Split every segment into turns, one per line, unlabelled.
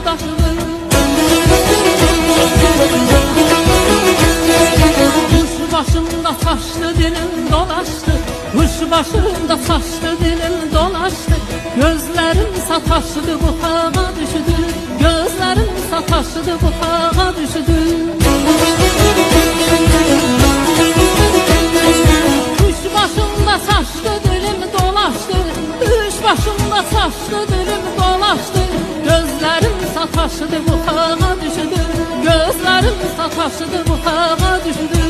daşıdı. Kuş başımda taştı, dilim dolaştı. Kuş başımda taştı, dilim dolaştı. Gözlerim sataştı, bu hağa düştü. Gözlerim sataştı, bu hağa düştü. Kuş başımda taştı, dilim dolaştı. Kuş başımda taştı, dilim dolaştı. Gözlerim sataştı, bu hağa düştü. Gözlerim sataştı, bu hağa düştü.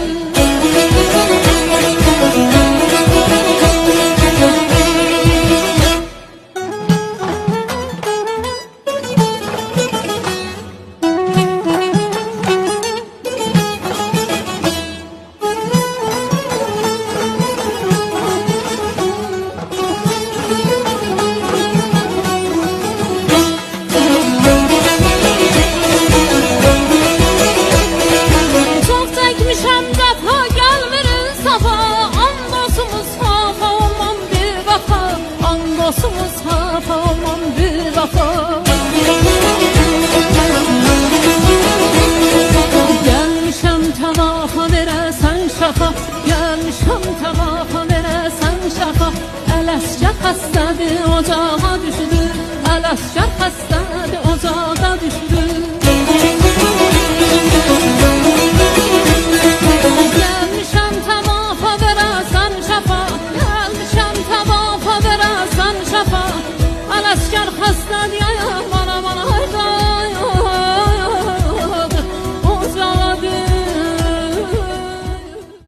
Dostumuz hafa olmam bir vafa. Gelmişem tavafa veresen şafa. Gelmişem tavafa veresen şafa. El asker hastadır, ocağa düşdü. El asker hastadır.